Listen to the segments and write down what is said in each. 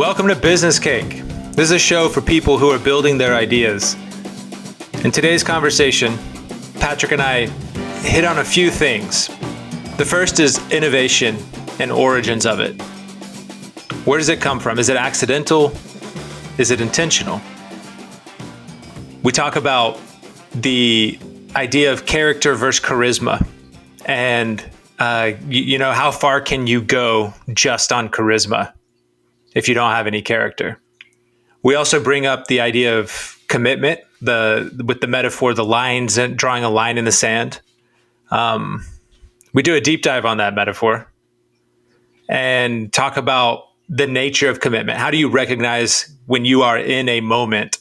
Welcome to Business Cake. This is a show for people who are building their ideas. In today's conversation, Patrick and I hit on a few things. The first is innovation and origins of it. Where does it come from? Is it accidental? Is it intentional? We talk about the idea of character versus charisma and how far can you go just on charisma if you don't have any character? We also bring up the idea of commitment, with the metaphor, the lines and drawing a line in the sand. We do a deep dive on that metaphor and talk about the nature of commitment. How do you recognize when you are in a moment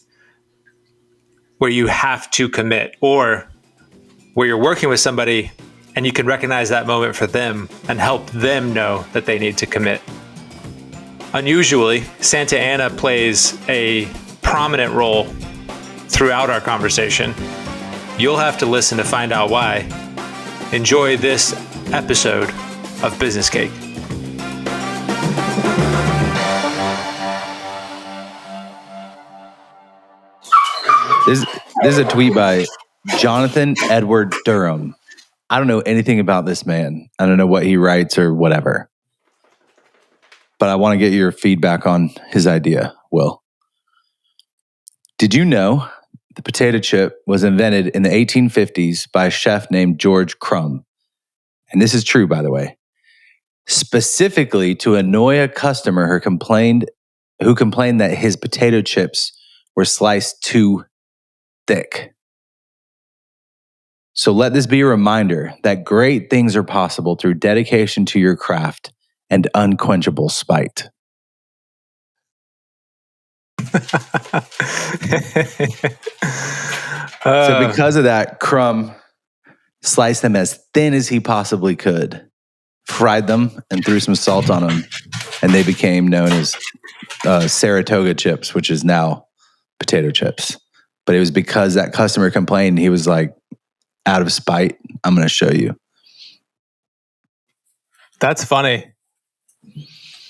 where you have to commit, or where you're working with somebody and you can recognize that moment for them and help them know that they need to commit? Unusually, Santa Ana plays a prominent role throughout our conversation. You'll have to listen to find out why. Enjoy this episode of Business Cake. This is a tweet by Jonathan Edward Durham. I don't know anything about this man. I don't know what he writes or whatever. But I want to get your feedback on his idea, Will. Did you know the potato chip was invented in the 1850s by a chef named George Crumb? And this is true, by the way. Specifically to annoy a customer who complained that his potato chips were sliced too thick. So let this be a reminder that great things are possible through dedication to your craft and unquenchable spite. So because of that, Crumb sliced them as thin as he possibly could, fried them, and threw some salt on them, and they became known as Saratoga chips, which is now potato chips. But it was because that customer complained. He was like, out of spite, I'm going to show you. That's funny.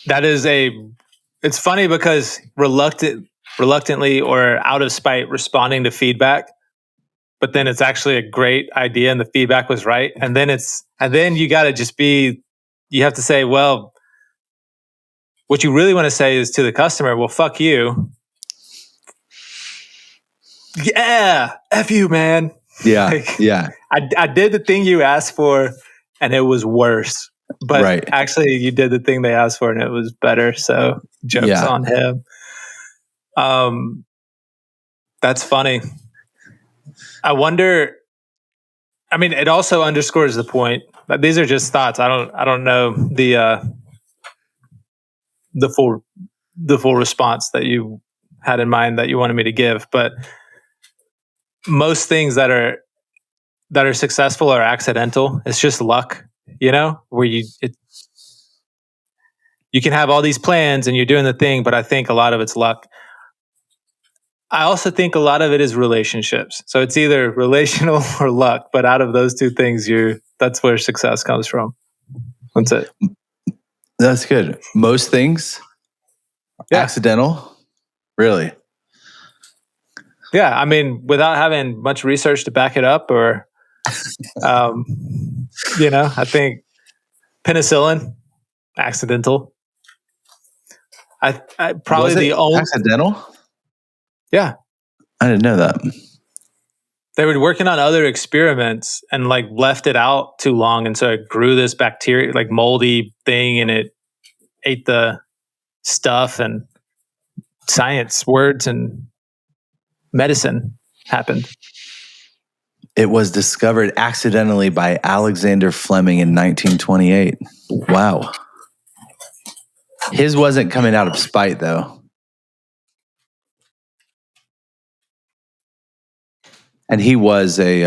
It's funny because reluctantly or out of spite responding to feedback, but then it's actually a great idea and the feedback was right. And then you got to you have to say, well, what you really want to say is to the customer, well, fuck you. Yeah. F you, man. Yeah. Yeah. I did the thing you asked for and it was worse. But Actually, you did the thing they asked for and it was better. So joke's on him. That's funny. I wonder. I mean, it also underscores the point. But these are just thoughts. I don't know the full response that you had in mind that you wanted me to give. But most things that are successful are accidental. It's just luck. Where you can have all these plans and you're doing the thing, but I think a lot of it's luck. I also think a lot of it is relationships. So it's either relational or luck, but out of those two things, that's where success comes from. That's it. That's good. Most things, accidental, really. Yeah, I mean, without having much research to back it up, or I think penicillin, accidental. I probably Was it the only accidental. Yeah, I didn't know that. They were working on other experiments and left it out too long, and so it grew this bacteria, moldy thing, and it ate the stuff. And science words and medicine happened. It was discovered accidentally by Alexander Fleming in 1928. Wow. His wasn't coming out of spite, though. And he was he's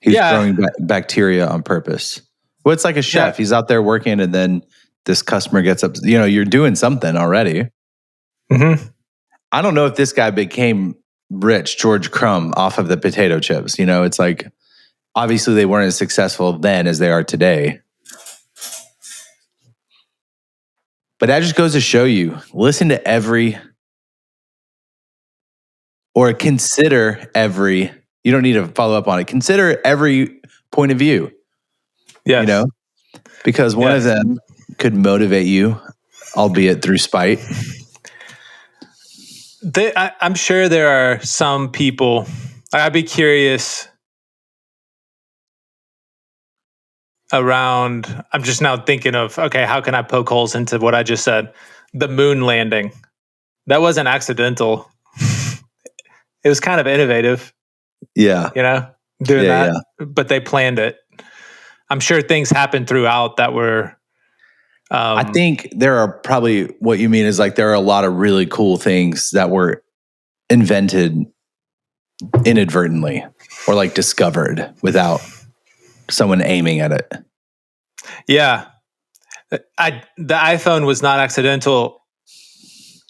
growing bacteria on purpose. Well, it's like a chef. Yeah. He's out there working, and then this customer gets up. You're doing something already. Mm-hmm. I don't know if this guy became rich, George Crumb, off of the potato chips. It's like, obviously they weren't as successful then as they are today. But that just goes to show you, listen to consider every, you don't need to follow up on it. Consider every point of view, Yes. Because one of them could motivate you, albeit through spite. I'm sure there are some people, I'd be curious around, I'm just now thinking of, okay, how can I poke holes into what I just said? The moon landing. That wasn't accidental. It was kind of innovative. Yeah. Doing that. But they planned it. I'm sure things happened throughout that were. I think there are probably, what you mean is like there are a lot of really cool things that were invented inadvertently or like discovered without someone aiming at it. Yeah. The iPhone was not accidental.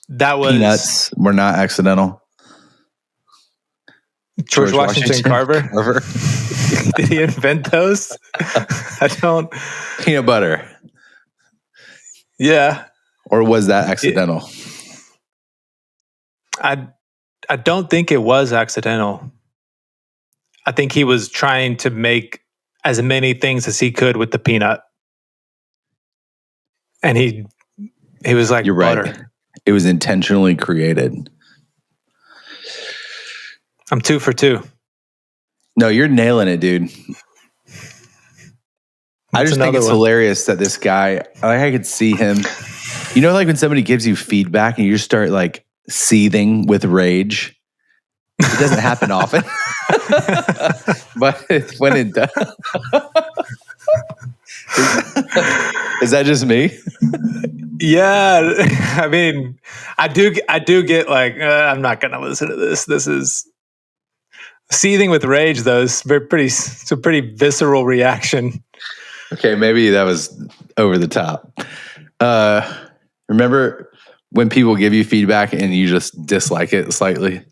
That was. Peanuts were not accidental. George Washington Carver. Did he invent those? I don't. Peanut butter. Yeah. Or was that accidental? I don't think it was accidental. I think he was trying to make as many things as he could with the peanut. And he was like, you're butter. Right. It was intentionally created. I'm 2 for 2. No, you're nailing it, dude. I just think it's hilarious that this guy, I could see him, like when somebody gives you feedback and you just start like seething with rage. It doesn't happen often, but when it does. Is that just me? Yeah. I mean, I do get like, I'm not going to listen to this. This is seething with rage, though. It's a pretty visceral reaction. Okay, maybe that was over the top. Remember when people give you feedback and you just dislike it slightly?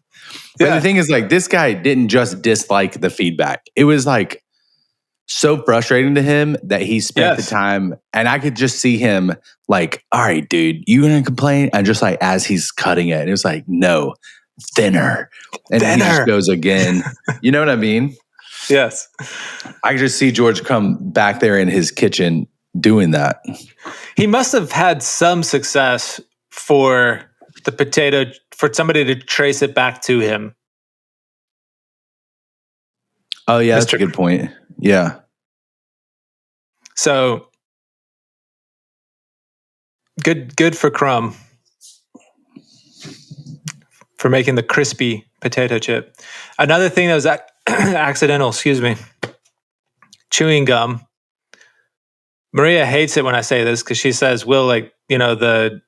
But the thing is, like, this guy didn't just dislike the feedback. It was like so frustrating to him that he spent the time, and I could just see him like, all right, dude, you gonna complain? And just like as he's cutting it, it was like, no, thinner. And he just goes again. You know what I mean? Yes. I can just see George come back there in his kitchen doing that. He must have had some success for the potato, for somebody to trace it back to him. Oh, yeah, that's a good point. Yeah. So good for Crumb for making the crispy potato chip. Another thing that was accidental, chewing gum. Maria hates it when I say this because she says, Will, like, the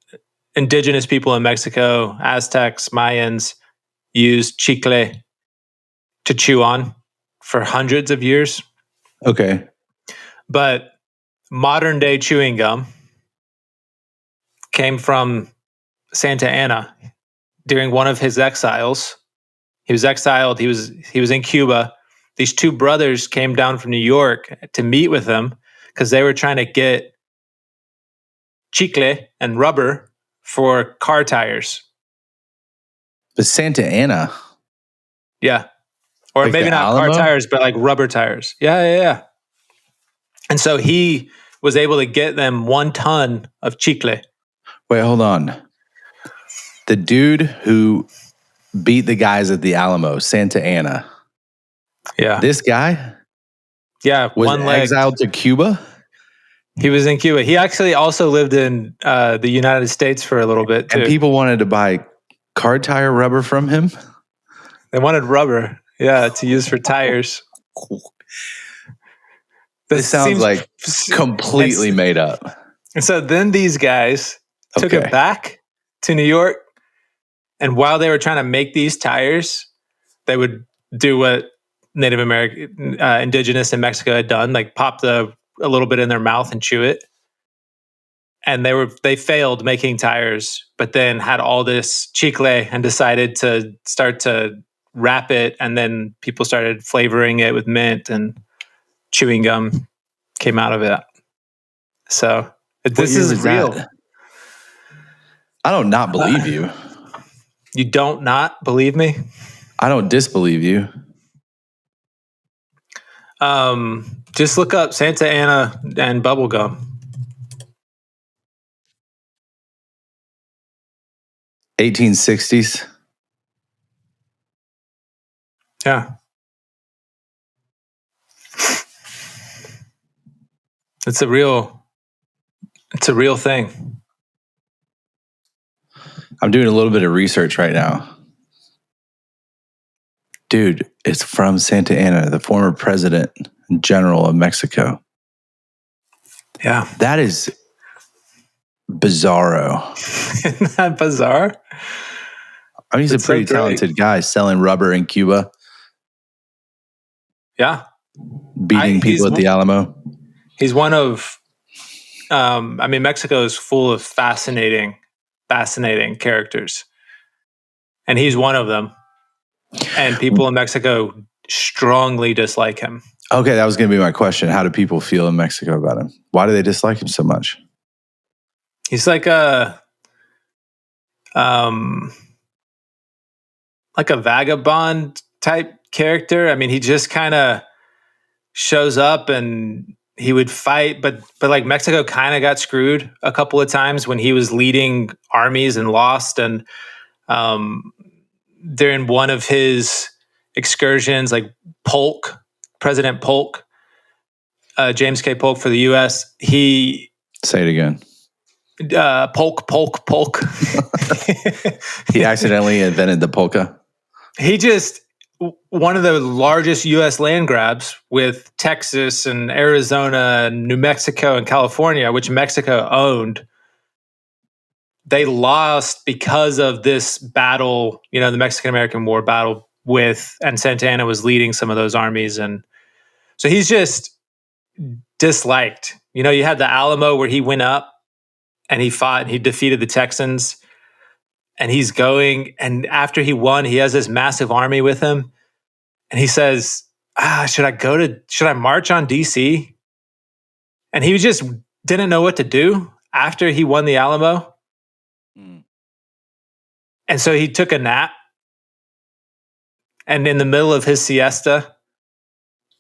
indigenous people in Mexico, Aztecs, Mayans, used chicle to chew on for hundreds of years. Okay. But modern day chewing gum came from Santa Anna during one of his exiles. He was exiled. He was in Cuba. These two brothers came down from New York to meet with him because they were trying to get chicle and rubber for car tires. But Santa Ana? Yeah. Or like maybe not Alamo? Car tires, but like rubber tires. Yeah. And so he was able to get them 1 ton of chicle. Wait, hold on. The dude who beat the guys at the Alamo, Santa Ana. Yeah. This guy? Yeah. Was exiled to Cuba? He was in Cuba. He actually also lived in the United States for a little bit, too. And people wanted to buy car tire rubber from him? They wanted rubber, to use for tires. This sounds like completely made up. And so then these guys took it back to New York. And while they were trying to make these tires, they would do what Native American, indigenous in Mexico had done, like pop a little bit in their mouth and chew it. And they failed making tires, but then had all this chicle and decided to start to wrap it. And then people started flavoring it with mint, and chewing gum came out of it. So this is real. I don't not believe you. You don't not believe me? I don't disbelieve you. Just look up Santa Ana and bubblegum. 1860s. Yeah. It's a real thing. I'm doing a little bit of research right now. Dude, it's from Santa Ana, the former president and general of Mexico. Yeah. That is bizarro. Isn't that bizarre? I mean, he's a pretty talented guy selling rubber in Cuba, Yeah. beating people at the Alamo. He's one of, Mexico is full of fascinating characters. And he's one of them. And people in Mexico strongly dislike him. Okay, that was going to be my question. How do people feel in Mexico about him? Why do they dislike him so much? He's like a vagabond type character. I mean, he just kind of shows up and he would fight, but like Mexico kind of got screwed a couple of times when he was leading armies and lost. And during one of his excursions, like President Polk, James K. Polk for the U.S., he... Say it again. Polk. He accidentally invented the polka. He just... One of the largest U.S. land grabs with Texas and Arizona and New Mexico and California, which Mexico owned. They lost because of this battle, the Mexican-American War battle and Santa Ana was leading some of those armies. And so he's just disliked. You had the Alamo where he went up and he fought and he defeated the Texans. And he's going, and after he won, he has this massive army with him. And he says, should I march on DC? And he just didn't know what to do after he won the Alamo. And so he took a nap. And in the middle of his siesta,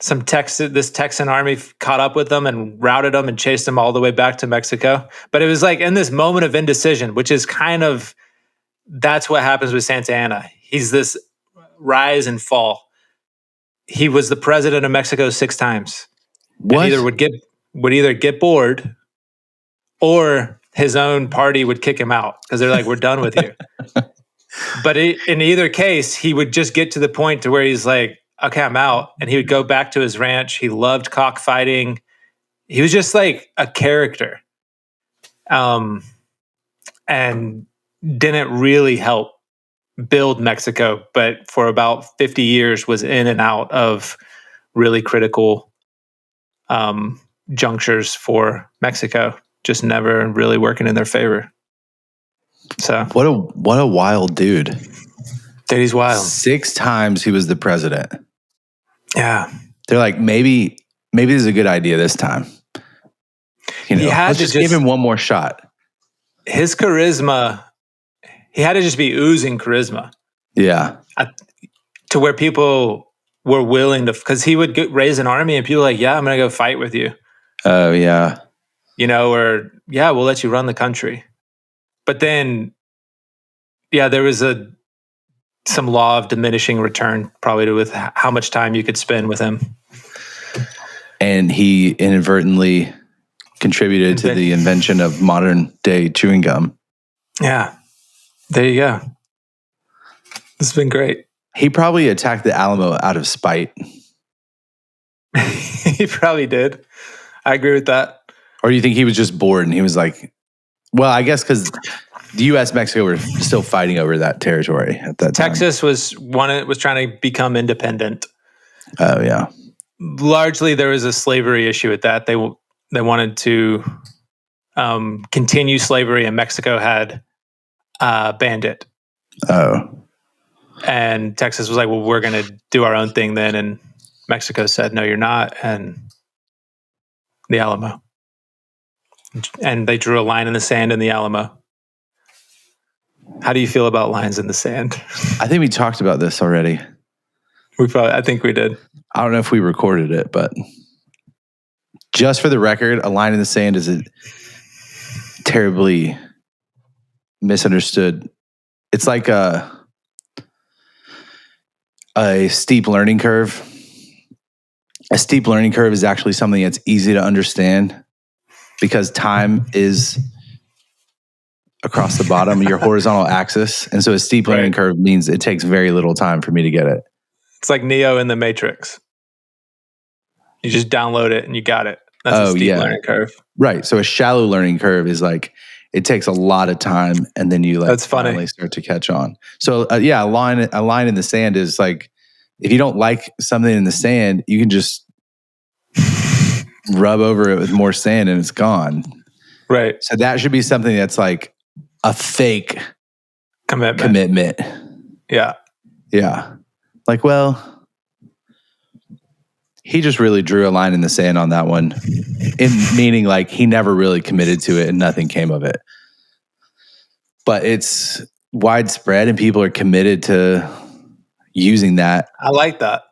this Texan army caught up with them and routed them and chased them all the way back to Mexico. But it was like in this moment of indecision, which is that's what happens with Santa Ana. He's this rise and fall. He was the president of Mexico 6 times. What? And would either get bored or his own party would kick him out because they're like, we're done with you. But in either case, he would just get to the point to where he's like, okay, I'm out. And he would go back to his ranch. He loved cockfighting. He was just like a character. And didn't really help build Mexico, but for about 50 years was in and out of really critical junctures for Mexico, just never really working in their favor. So what a wild dude. Dude, he's wild. 6 times he was the president. Yeah. They're like, maybe this is a good idea this time. Let's just give him one more shot. His charisma, he had to just be oozing charisma. Yeah. To where people were willing to, because he would raise an army and people were like, yeah, I'm going to go fight with you. Oh, yeah. Or, yeah, we'll let you run the country. But then, yeah, there was some law of diminishing return probably with how much time you could spend with him. And he inadvertently contributed to the invention of modern day chewing gum. Yeah. There you go. This has been great. He probably attacked the Alamo out of spite. He probably did. I agree with that. Or do you think he was just bored and he was like, well, I guess because the U.S. Mexico were still fighting over that territory at that time. Texas was trying to become independent. Oh, yeah. Largely, there was a slavery issue with that. They wanted to continue slavery, and Mexico had banned it. Oh. And Texas was like, well, we're going to do our own thing then. And Mexico said, no, you're not. And the Alamo. And they drew a line in the sand in the Alamo. How do you feel about lines in the sand? I think we talked about this already. I think we did. I don't know if we recorded it, but just for the record, a line in the sand is a terribly misunderstood. It's like a steep learning curve. A steep learning curve is actually something that's easy to understand because time is across the bottom of your horizontal axis. And so a steep learning curve means it takes very little time for me to get it. It's like Neo in the Matrix. You just download it and you got it. That's a steep learning curve. Right. So a shallow learning curve is like, it takes a lot of time and then you like finally start to catch on. So a line in the sand is like, if you don't like something in the sand, you can just rub over it with more sand and it's gone. Right. So that should be something that's like a fake commitment. Yeah. Yeah. Like, well, he just really drew a line in the sand on that one. Meaning like he never really committed to it and nothing came of it. But it's widespread and people are committed to using that. I like that.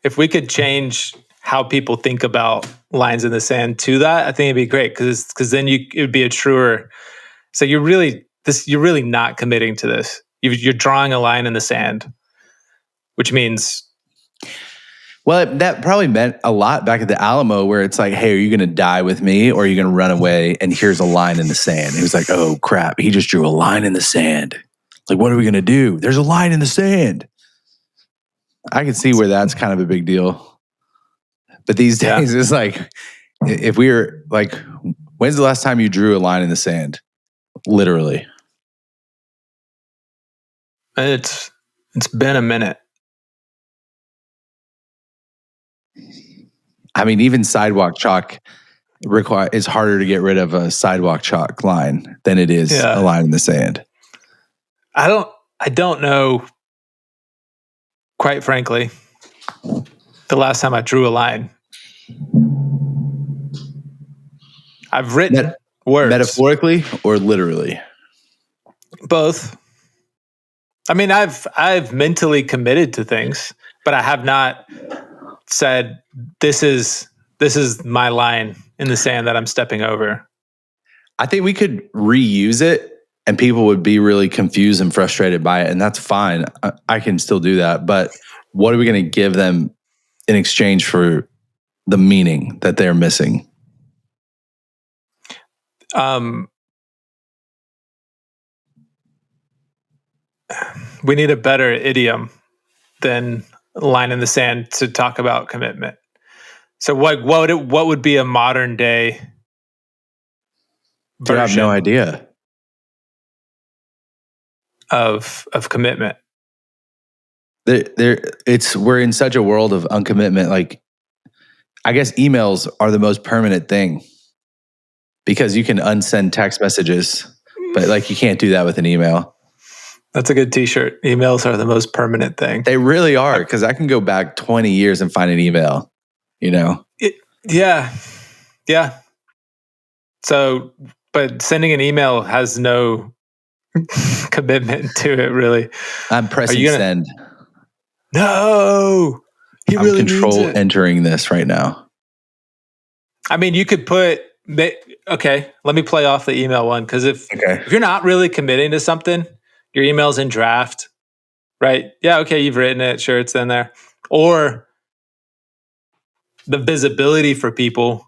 If we could change how people think about lines in the sand to that, I think it'd be great because then it would be a truer. So you're really not committing to this. You're drawing a line in the sand, which means. Well, that probably meant a lot back at the Alamo where it's like, hey, are you going to die with me or are you going to run away? And here's a line in the sand. He was like, oh, crap. He just drew a line in the sand. Like, what are we going to do? There's a line in the sand. I can see where that's kind of a big deal. But these days, it's like, if we were like, when's the last time you drew a line in the sand? Literally. It's been a minute. I mean, even sidewalk chalk is harder to get rid of a sidewalk chalk line than it is a line in the sand. I don't know, quite frankly, the last time I drew a line. I've written words. Metaphorically or literally? Both. I mean, I've mentally committed to things, but I have not said this is my line in the sand that I'm stepping over. I think we could reuse it and people would be really confused and frustrated by it, and that's fine. I can still do that, but what are we going to give them in exchange for the meaning that they're missing? We need a better idiom than line in the sand to talk about commitment. So what would be a modern day version? I have no idea of commitment. We're in such a world of uncommitment. Like, I guess emails are the most permanent thing because you can unsend text messages, but like you can't do that with an email. That's a good t-shirt. Emails are the most permanent thing. They really are, because I can go back 20 years and find an email, you know? Yeah. So, but sending an email has no commitment to it, really. I'm pressing send. No! I'm really control entering this right now. I mean, you could put... Okay, let me play off the email one, because if you're not really committing to something, your email's in draft, right? Yeah, okay, you've written it. Sure, it's in there. Or the visibility for people,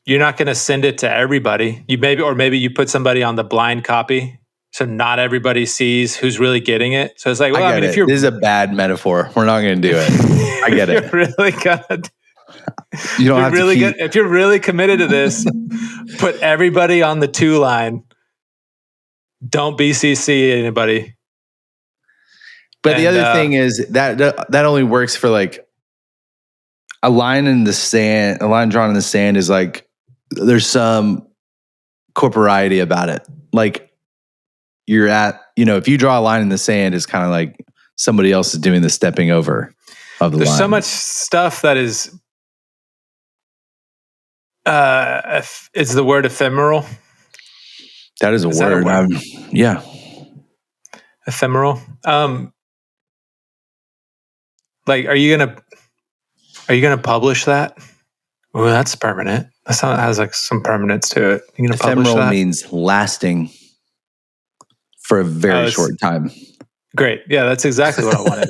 you're not going to send it to everybody. Maybe you put somebody on the blind copy, so not everybody sees who's really getting it. So it's like, well, I mean, if this is a bad metaphor. We're not going to do it. I get it. You're really gonna. You don't have to keep... If you're really committed to this, put everybody on the 2 line. Don't BCC anybody. But the other thing is that only works for like a line in the sand. A line drawn in the sand is like there's some corporeity about it. Like you're at, if you draw a line in the sand, it's kind of like somebody else is doing the stepping over of the line. There's so much stuff that is. Is the word ephemeral? That is a word. Yeah. Ephemeral. Like, are you gonna publish that? Oh, that's permanent. That has like some permanence to it. You gonna publish Ephemeral that? means lasting for a very short time. Great. Yeah, that's exactly what I wanted.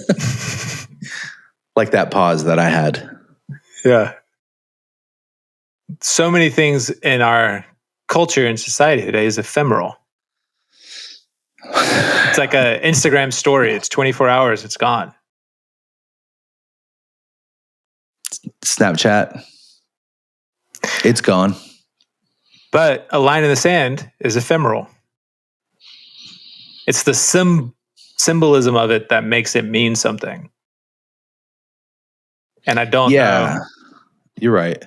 Like that pause that I had. Yeah. So many things in our culture and society today is ephemeral. It's like a Instagram story. It's 24 hours. It's gone. Snapchat. It's gone. But a line in the sand is ephemeral. It's the symbolism of it that makes it mean something. And I don't know. You're right.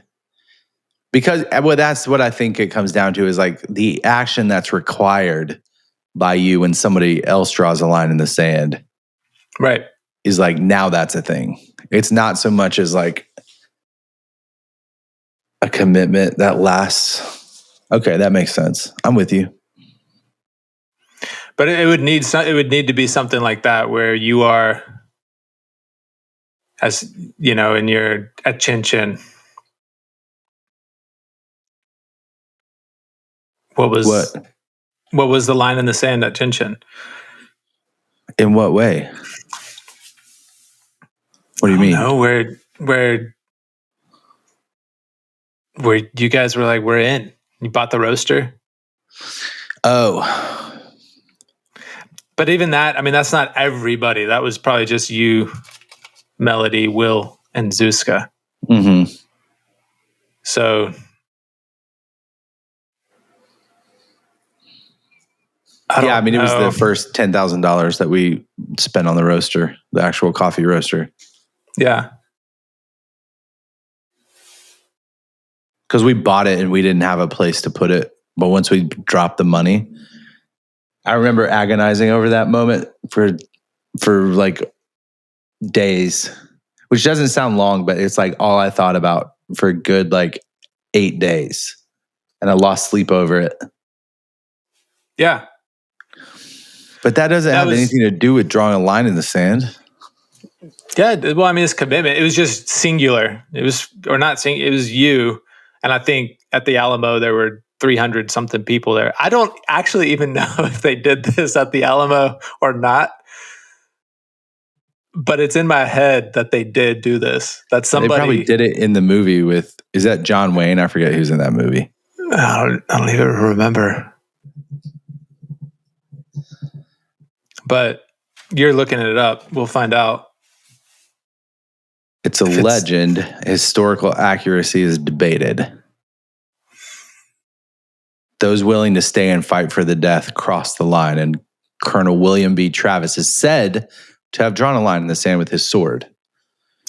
Because, well, that's what I think it comes down to is like the action that's required by you when somebody else draws a line in the sand. Right. Is like, now that's a thing. It's not so much as like a commitment that lasts. Okay, that makes sense. I'm with you. But it would need to be something like that where you are, as you know, in your at Chin Chin. What was the line in the sand at Chin Chin? In what way? What do you mean? No, where you guys were like, we're in. You bought the roaster. Oh. But even that, I mean, that's not everybody. That was probably just you, Melody, Will, and Zuzka. Mm-hmm. So I mean, it was the first $10,000 that we spent on the roaster, the actual coffee roaster. Yeah. Because we bought it and we didn't have a place to put it. But once we dropped the money, I remember agonizing over that moment for like days, which doesn't sound long, but it's like all I thought about for a good like 8 days. And I lost sleep over it. Yeah. But that doesn't have anything to do with drawing a line in the sand. Yeah. Well, I mean, it's commitment. It was just singular. It was you. And I think at the Alamo, there were 300 something people there. I don't actually even know if they did this at the Alamo or not. But it's in my head that they did do this. That somebody... They probably did it in the movie with... Is that John Wayne? I forget who's in that movie. I don't even remember. But you're looking it up. We'll find out. It's a legend. Historical accuracy is debated. Those willing to stay and fight for the death crossed the line, and Colonel William B. Travis is said to have drawn a line in the sand with his sword.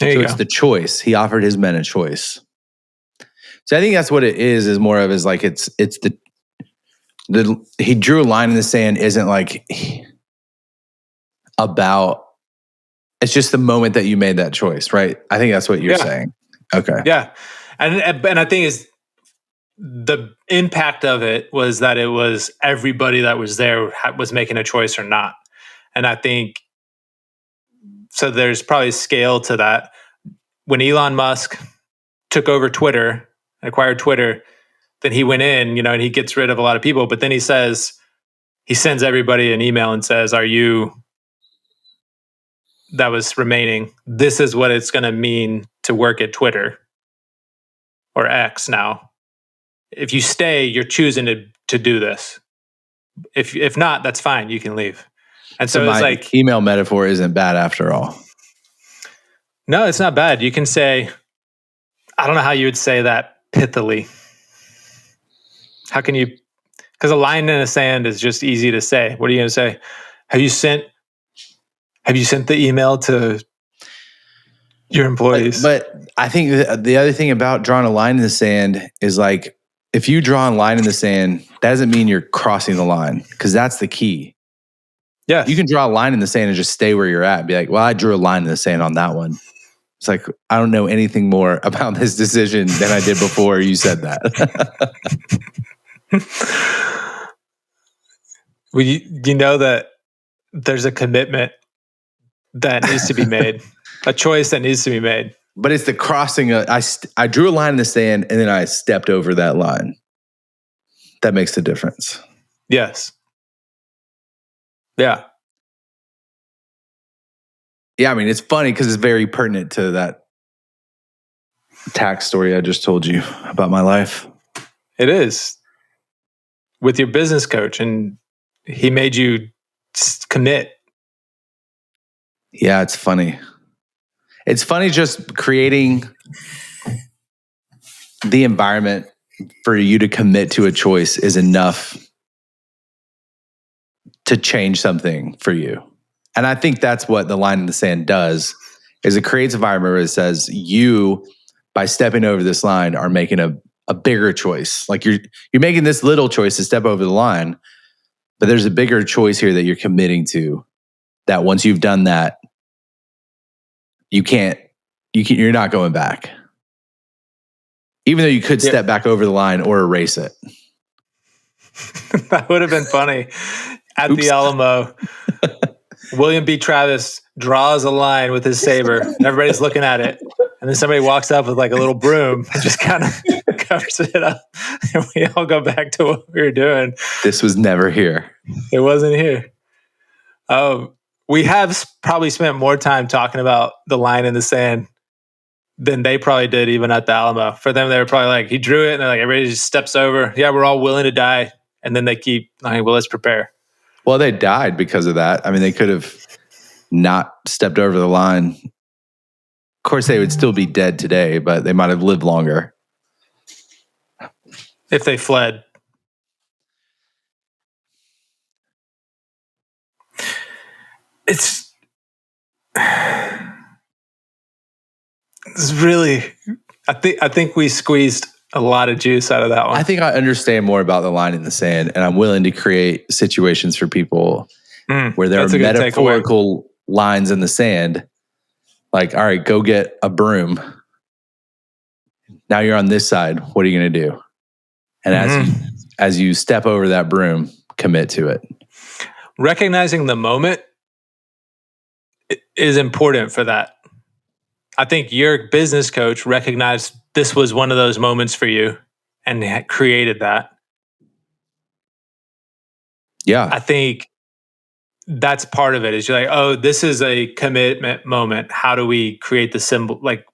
So it's the choice. He offered his men a choice. So I think that's what it is more of is like it's the he drew a line in the sand isn't like about, it's just the moment that you made that choice, right? I think that's what you're saying. Okay. Yeah. And I think is the impact of it was that it was everybody that was there was making a choice or not. And I think, so there's probably scale to that. When Elon Musk took over Twitter, acquired Twitter, then he went in, and he gets rid of a lot of people, but then he sends everybody an email and says, that was remaining, this is what it's going to mean to work at Twitter or X now. If you stay, you're choosing to do this. If not, that's fine. You can leave. And so it's like, email metaphor isn't bad after all. No, it's not bad. You can say, I don't know how you would say that pithily. How can you? Because a line in the sand is just easy to say. What are you going to say? Have you sent the email to your employees? But I think the other thing about drawing a line in the sand is like, if you draw a line in the sand, that doesn't mean you're crossing the line, because that's the key. Yeah. You can draw a line in the sand and just stay where you're at and be like, well, I drew a line in the sand on that one. It's like, I don't know anything more about this decision than I did before you said that. Well, you know that there's a commitment that needs to be made, a choice that needs to be made. But it's the crossing. I drew a line in the sand and then I stepped over that line. That makes the difference. Yes. Yeah. Yeah, I mean, it's funny because it's very pertinent to that tax story I just told you about my life. It is. With your business coach, and he made you commit. Yeah, it's funny. It's funny just creating the environment for you to commit to a choice is enough to change something for you. And I think that's what the line in the sand does, is it creates an environment where it says you, by stepping over this line, are making a bigger choice. Like you're making this little choice to step over the line, but there's a bigger choice here that you're committing to, that once you've done that, you're not going back. Even though you could step back over the line or erase it. That would have been funny. At the Alamo, William B. Travis draws a line with his saber, and everybody's looking at it. And then somebody walks up with like a little broom and just kind of covers it up. And we all go back to what we were doing. This was never here. It wasn't here. We have probably spent more time talking about the line in the sand than they probably did even at the Alamo. For them, they were probably like, he drew it, and they're like, everybody just steps over. Yeah, we're all willing to die. And then they keep like, well, let's prepare. Well, they died because of that. I mean, they could have not stepped over the line. Of course, they would still be dead today, but they might have lived longer. If they fled. It's really, I think we squeezed a lot of juice out of that one. I think I understand more about the line in the sand, and I'm willing to create situations for people where there are metaphorical lines in the sand. Like, all right, go get a broom. Now you're on this side. What are you going to do? And as you step over that broom, commit to it. Recognizing the moment is important for that. I think your business coach recognized this was one of those moments for you and created that. Yeah. I think that's part of it, is you're like, oh, this is a commitment moment. How do we create the symbol? Like,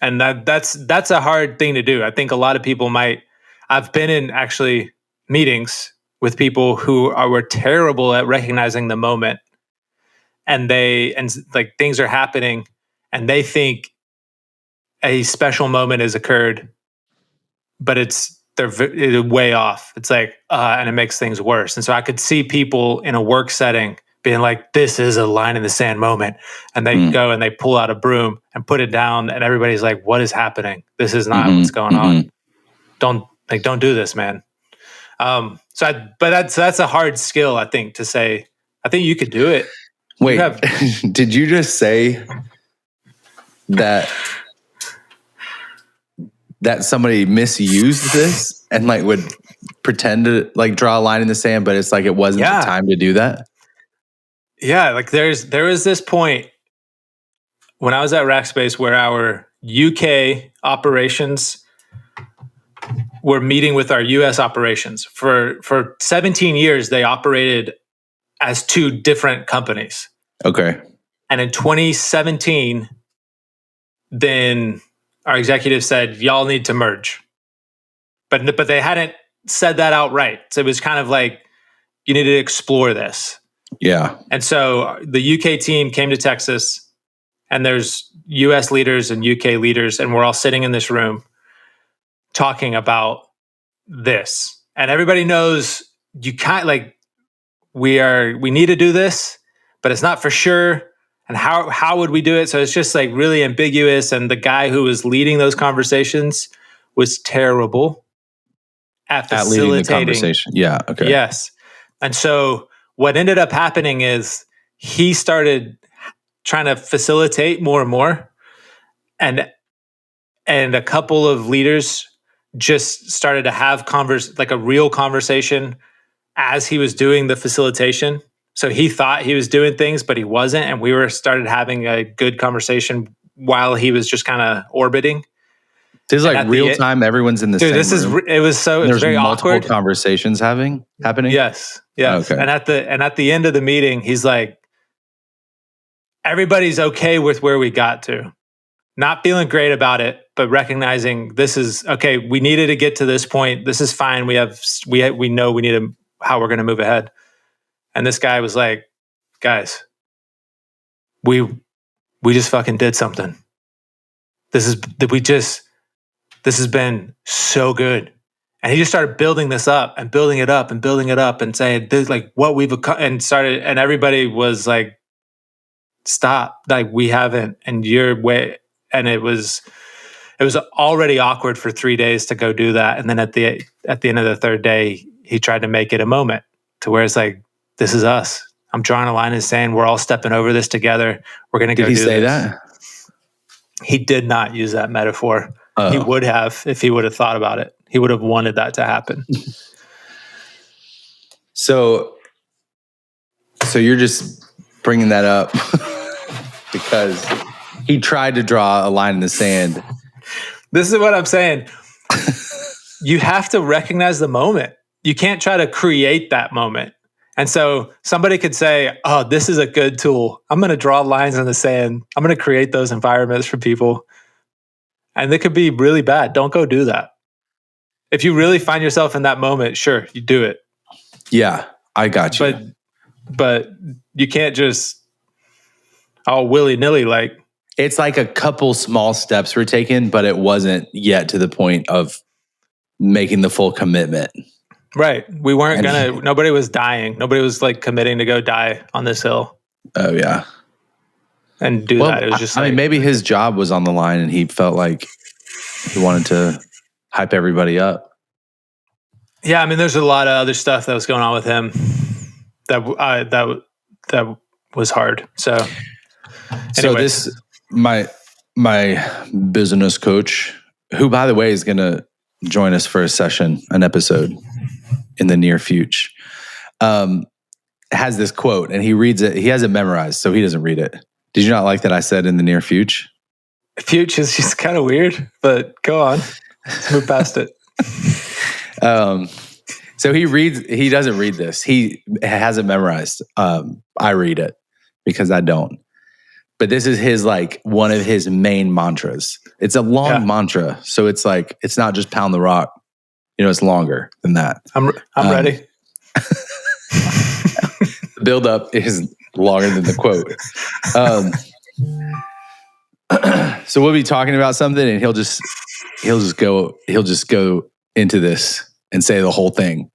and that's a hard thing to do. I think a lot of people I've been in actually meetings with people who were terrible at recognizing the moment, and like things are happening and they think a special moment has occurred, but they're way off. It's like, and it makes things worse. And so I could see people in a work setting being like, this is a line in the sand moment. And they go and they pull out a broom and put it down. And everybody's like, what is happening? This is not what's going on. Don't do this, man. But that's a hard skill, I think, to say. I think you could do it. Wait, did you just say that somebody misused this and like would pretend to like draw a line in the sand, but it's like it wasn't the time to do that? Yeah, like there was this point when I was at Rackspace where our UK operations were meeting with our US operations. For 17 years, they operated as two different companies. Okay. And in 2017, then our executive said, y'all need to merge. But they hadn't said that outright. So it was kind of like, you need to explore this. Yeah. And so the UK team came to Texas, and there's US leaders and UK leaders, and we're all sitting in this room talking about this. And everybody knows you can't, like, we need to do this, but it's not for sure. And how would we do it? So it's just like really ambiguous. And the guy who was leading those conversations was terrible at facilitating leading the conversation. Yeah. Okay. Yes. And so what ended up happening is he started trying to facilitate more and more. And a couple of leaders just started to have like a real conversation as he was doing the facilitation. So he thought he was doing things, but he wasn't. And we started having a good conversation while he was just kind of orbiting. This is like real time. Everyone's in the dude, same room. It was very multiple awkward. Conversations happening. Yes. Okay. And at the end of the meeting, he's like, everybody's okay with where we got to. Not feeling great about it, but recognizing this is okay. We needed to get to this point. This is fine. We know we need how we're going to move ahead. And this guy was like, guys, we just fucking did something. This has been so good. And he just started building this up and building it up and building it up and saying this, like what we've and everybody was like, stop, like we haven't, and you're way. And it was already awkward for 3 days to go do that. And then at the end of the third day, he tried to make it a moment to where it's like, this is us. I'm drawing a line and saying we're all stepping over this together. We're going to go do this. Did he say that? He did not use that metaphor. Oh. He would have if he would have thought about it. He would have wanted that to happen. So you're just bringing that up because he tried to draw a line in the sand. This is what I'm saying. You have to recognize the moment. You can't try to create that moment. And so somebody could say, oh, this is a good tool. I'm going to draw lines in the sand. I'm going to create those environments for people. And they could be really bad. Don't go do that. If you really find yourself in that moment, sure, you do it. Yeah, I got you. But you can't just all willy-nilly like. It's like a couple small steps were taken, but it wasn't yet to the point of making the full commitment. Right. We weren't nobody was dying. Nobody was like committing to go die on this hill. Oh, yeah. And do that. It was just maybe his job was on the line and he felt like he wanted to hype everybody up. Yeah, I mean, there's a lot of other stuff that was going on with him that was hard. So this my business coach, who by the way is going to join us for an episode in the near future, has this quote and he reads it. He has it memorized, so he doesn't read it. Did you not like that I said in the near future? Future is just kind of weird, but go on. Let's move past it. So he doesn't read this. He has it memorized. I read it because I don't. But this is his like one of his main mantras. It's a long mantra, so it's like it's not just pound the rock. You know, it's longer than that. I'm ready. The build up is longer than the quote. So we'll be talking about something, and he'll just go into this and say the whole thing,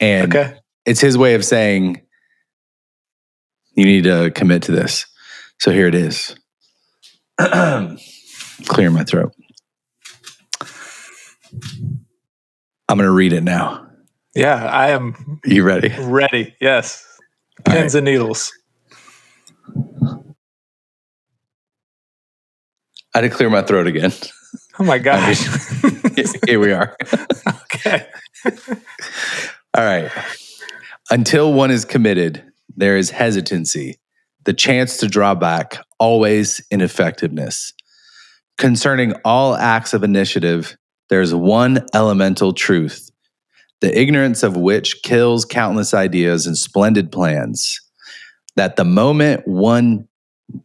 and it's his way of saying you need to commit to this. So here it is. Clear my throat. I'm going to read it now. Yeah, I am. You ready? Ready, yes. Pins and needles. I had to clear my throat again. Oh my gosh. Here we are. Okay. All right. Until one is committed, there is hesitancy, the chance to draw back, always ineffectiveness. Concerning all acts of initiative, there's one elemental truth, the ignorance of which kills countless ideas and splendid plans, that the moment one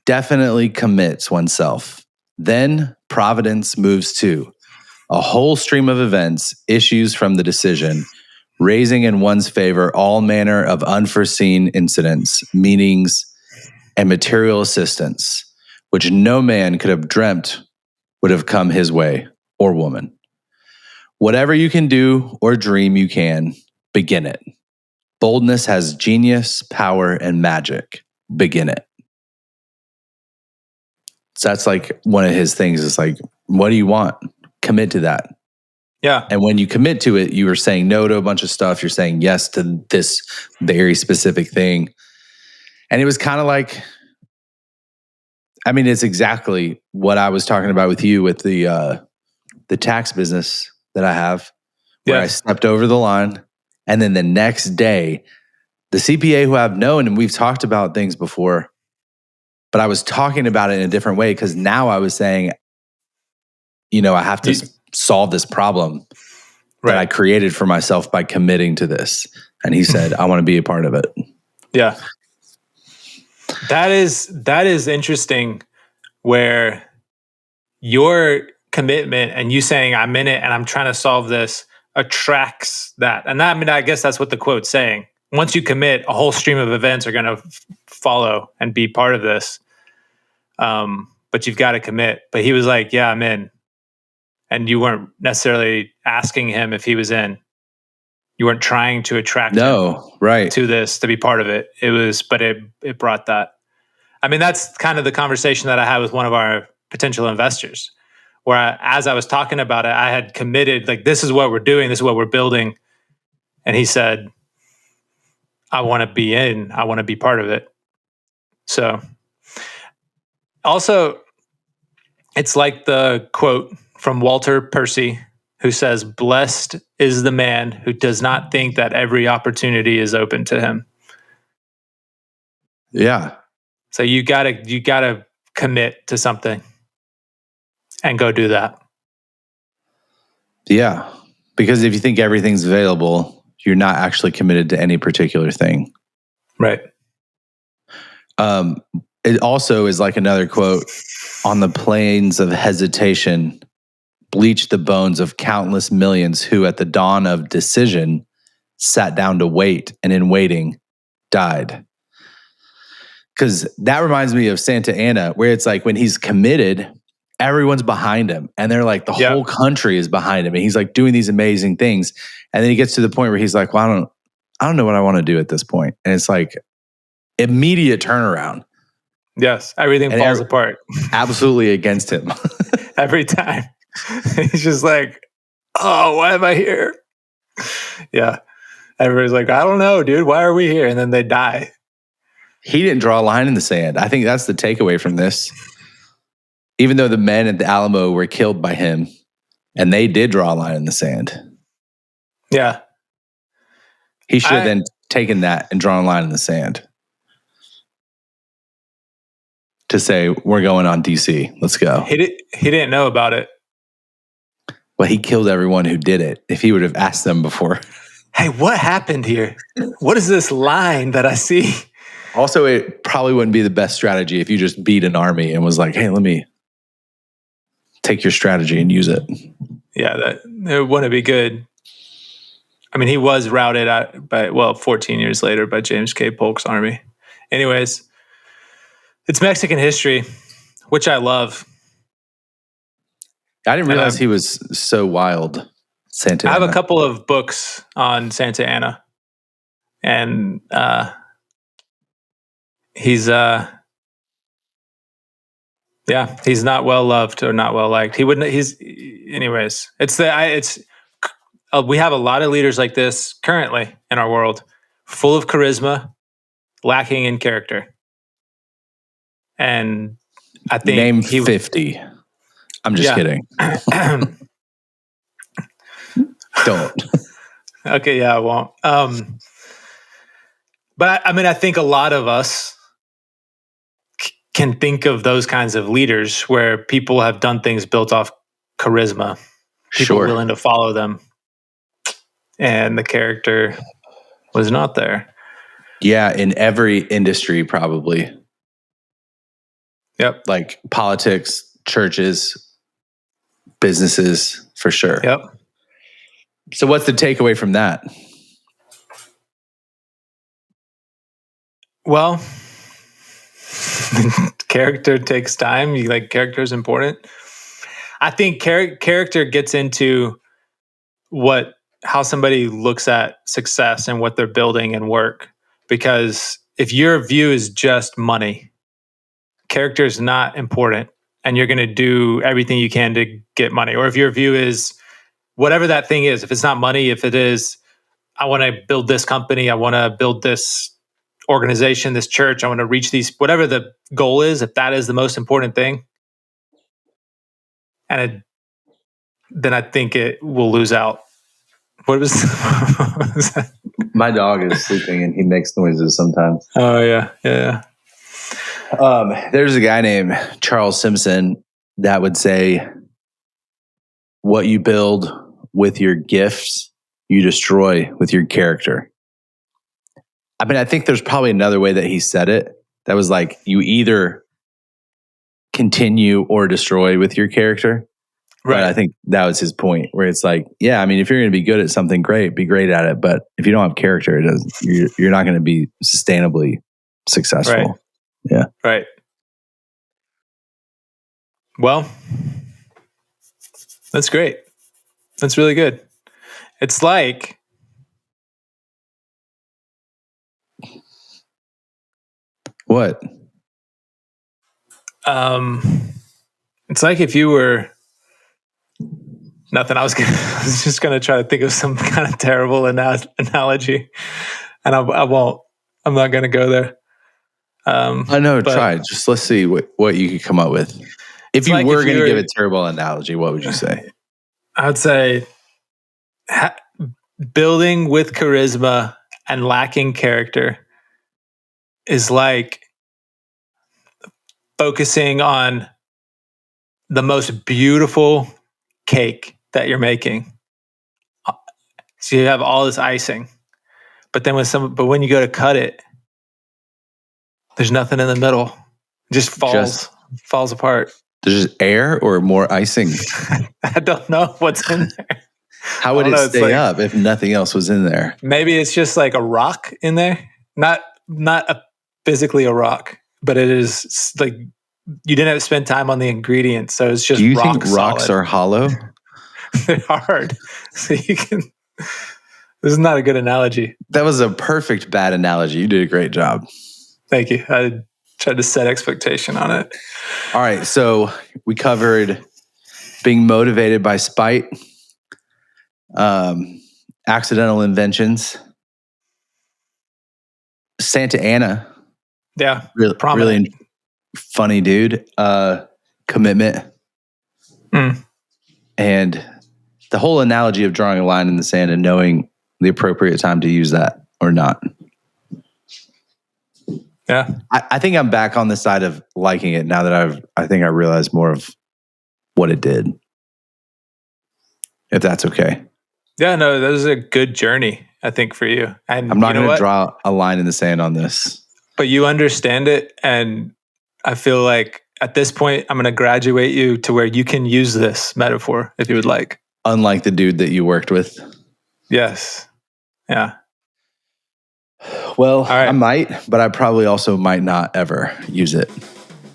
definitely commits oneself, then providence moves too. A whole stream of events issues from the decision, raising in one's favor all manner of unforeseen incidents, meanings, and material assistance, which no man could have dreamt would have come his way, or woman. Whatever you can do or dream you can, begin it. Boldness has genius, power, and magic. Begin it. So that's like one of his things is like, what do you want? Commit to that. Yeah. And when you commit to it, you are saying no to a bunch of stuff. You're saying yes to this very specific thing. And it was kind of like, I mean, it's exactly what I was talking about with you with the tax business that I have, where I stepped over the line. And then the next day, The CPA who I've known, and we've talked about things before, but I was talking about it in a different way because now I was saying, I have to solve this problem that I created for myself by committing to this. And he said, I want to be a part of it. Yeah. That is interesting, where your commitment and you saying I'm in it and I'm trying to solve this attracts that. And that, I mean, I guess that's what the quote's saying. Once you commit, a whole stream of events are going to follow and be part of this. But you've got to commit. But he was like, yeah, I'm in. And you weren't necessarily asking him if he was in. You weren't trying to attract him to this, to be part of it. But it brought that. I mean, that's kind of the conversation that I had with one of our potential investors, where as I was talking about it, I had committed, like, this is what we're doing, this is what we're building. And he said, I want to be in, I want to be part of it. So also, it's like the quote from Walter Percy, who says, blessed is the man who does not think that every opportunity is open to him. Yeah. So you gotta commit to something and go do that. Yeah. Because if you think everything's available, you're not actually committed to any particular thing. Right. It also is like another quote, on the plains of hesitation, bleached the bones of countless millions who at the dawn of decision sat down to wait and in waiting died. Because that reminds me of Santa Ana, where it's like when he's committed, everyone's behind him. And they're like, the whole country is behind him. And he's like doing these amazing things. And then he gets to the point where he's like, well, I don't know what I want to do at this point. And it's like immediate turnaround. Yes. Everything falls apart. Absolutely against him. Every time. He's just like, oh, why am I here? Yeah. Everybody's like, I don't know, dude. Why are we here? And then they die. He didn't draw a line in the sand. I think that's the takeaway from this. Even though the men at the Alamo were killed by him, and they did draw a line in the sand. Yeah. He should have then taken that and drawn a line in the sand to say, we're going on DC. Let's go. He didn't know about it. Well, he killed everyone who did it. If he would have asked them before. Hey, what happened here? What is this line that I see? Also, it probably wouldn't be the best strategy if you just beat an army and was like, hey, let me take your strategy and use it. Yeah, it wouldn't be good. I mean, he was routed out by 14 years later by James K. Polk's army. Anyways, it's Mexican history, which I love. I didn't realize he was so wild. Santa Ana. I have a couple of books on Santa Ana, and he's not well loved or not well liked. Anyways, we have a lot of leaders like this currently in our world, full of charisma, lacking in character. And I think name 50. I'm just kidding. Don't. Okay, yeah, I won't. But I mean, I think a lot of us can think of those kinds of leaders where people have done things built off charisma, people willing to follow them, and the character was not there. Yeah, in every industry, probably. Yep. Like politics, churches, businesses, for sure. Yep. So what's the takeaway from that? Well, character takes time. Character is important. I think character gets into how somebody looks at success and what they're building and work. Because if your view is just money, character is not important, and you're going to do everything you can to get money. Or if your view is whatever that thing is, if it's not money, if it is, I want to build this company, I want to build this organization, this church, I want to reach these, whatever the goal is, if that is the most important thing, then I think it will lose out. What was that? My dog is sleeping and he makes noises sometimes. Oh, yeah. Yeah. There's a guy named Charles Simpson that would say, what you build with your gifts, you destroy with your character. I mean, I think there's probably another way that he said it that was like, you either continue or destroy with your character. Right. But I think that was his point, where it's like, yeah, I mean, if you're going to be good at something, great, be great at it. But if you don't have character, you're not going to be sustainably successful. Right. Yeah. Right. Well, that's great. That's really good. It's like, what? It's like if you were nothing. I was just gonna try to think of some kind of terrible analogy, and I won't. I'm not gonna go there. I know. Try. Just let's see what you could come up with. If you were going to give a terrible analogy, what would you say? I would say building with charisma and lacking character is like focusing on the most beautiful cake that you're making. So you have all this icing, but then when you go to cut it, there's nothing in the middle. It just falls apart. There's just air or more icing? I don't know what's in there. How would it stay up if nothing else was in there? Maybe it's just like a rock in there. Not physically a rock, but it is like you didn't have to spend time on the ingredients, so it's just. Do you think rocks are hollow? They're hard, so you can. This is not a good analogy. That was a perfect bad analogy. You did a great job. Thank you. I tried to set expectation on it. All right, so we covered being motivated by spite, accidental inventions, Santa Ana. Yeah, really funny dude. Commitment, and the whole analogy of drawing a line in the sand and knowing the appropriate time to use that or not. Yeah, I think I'm back on the side of liking it now that I think I realized more of what it did. If that's okay. Yeah, no, that was a good journey, I think, for you. And I'm not going to draw a line in the sand on this. But you understand it, and I feel like at this point, I'm going to graduate you to where you can use this metaphor if you would like. Unlike the dude that you worked with. Yes. Yeah. Well, right. I might, but I probably also might not ever use it.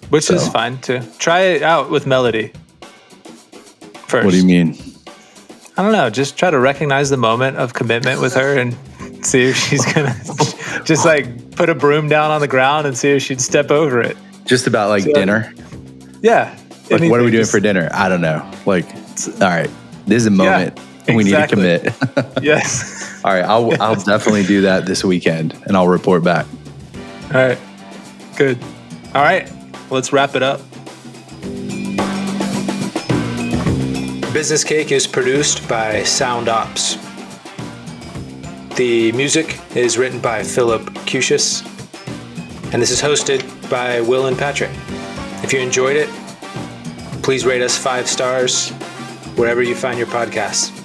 Which is fine too. Try it out with melody first. What do you mean? I don't know. Just try to recognize the moment of commitment with her and see if she's going to just like put a broom down on the ground and see if she'd step over it. Just about like dinner? Yeah. Like, what are we doing for dinner? I don't know. Like, all right, this is a moment. Yeah, we need to commit. Yes. All right, I'll definitely do that this weekend, and I'll report back. All right, good. All right, let's wrap it up. Business Cake is produced by Sound Ops. The music is written by Philip Cusius, and this is hosted by Will and Patrick. If you enjoyed it, please rate us 5 stars wherever you find your podcasts.